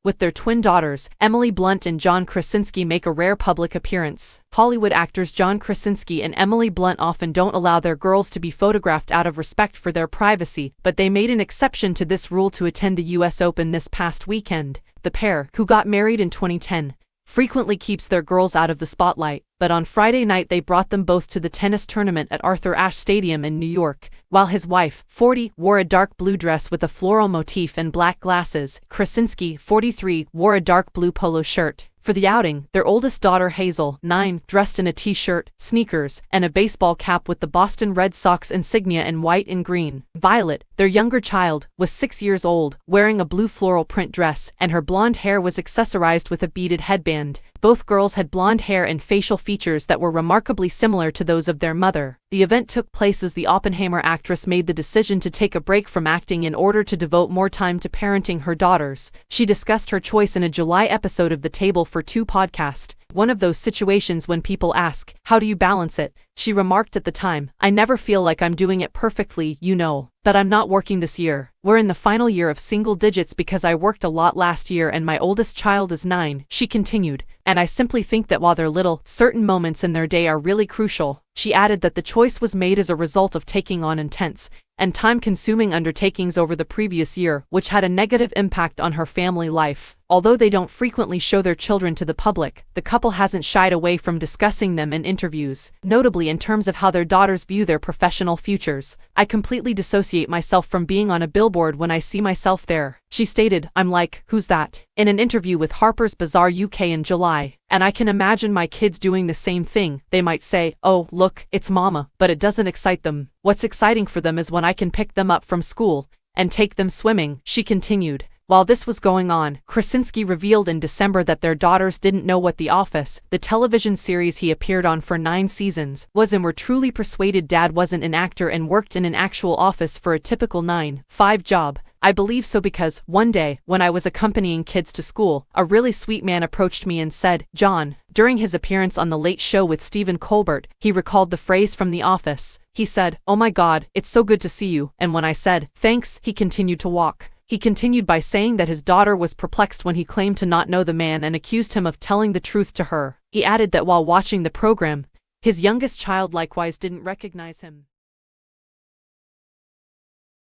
With their twin daughters, Emily Blunt and John Krasinski make a rare public appearance. Hollywood actors John Krasinski and Emily Blunt often don't allow their girls to be photographed out of respect for their privacy, but they made an exception to this rule to attend the US Open this past weekend. The pair, who got married in 2010, frequently keeps their girls out of the spotlight, but on Friday night they brought them both to the tennis tournament at Arthur Ashe Stadium in New York. While his wife, 40, wore a dark blue dress with a floral motif and black glasses, Krasinski, 43, wore a dark blue polo shirt. For the outing, their oldest daughter Hazel, 9, dressed in a t-shirt, sneakers, and a baseball cap with the Boston Red Sox insignia in white and green. Violet, their younger child, was 6 years old, wearing a blue floral print dress, and her blonde hair was accessorized with a beaded headband. Both girls had blonde hair and facial features that were remarkably similar to those of their mother. The event took place as the Oppenheimer actress made the decision to take a break from acting in order to devote more time to parenting her daughters. She discussed her choice in a July episode of the Table for Two podcast. One of those situations when people ask, "How do you balance it?" She remarked at the time, "I never feel like I'm doing it perfectly, you know. But I'm not working this year. We're in the final year of single digits because I worked a lot last year and my oldest child is 9, she continued. And I simply think that while they're little, certain moments in their day are really crucial. She added that the choice was made as a result of taking on intense and time-consuming undertakings over the previous year, which had a negative impact on her family life. Although they don't frequently show their children to the public, the couple hasn't shied away from discussing them in interviews, notably in terms of how their daughters view their professional futures. "I completely dissociate myself from being on a billboard when I see myself there," she stated. "I'm like, who's that?" in an interview with Harper's Bazaar UK in July. "And I can imagine my kids doing the same thing. They might say, 'Oh, look, it's mama,' but it doesn't excite them. What's exciting for them is when I can pick them up from school and take them swimming," she continued. While this was going on, Krasinski revealed in December that their daughters didn't know what The Office, the television series he appeared on for 9 seasons, was and were truly persuaded Dad wasn't an actor and worked in an actual office for a typical 9-5 job. "I believe so because, one day, when I was accompanying kids to school, a really sweet man approached me and said, 'John.'" During his appearance on The Late Show with Stephen Colbert, he recalled the phrase from The Office. He said, "Oh my God, it's so good to see you," and when I said, "Thanks," he continued to walk. He continued by saying that his daughter was perplexed when he claimed to not know the man and accused him of telling the truth to her. He added that while watching the program, his youngest child likewise didn't recognize him.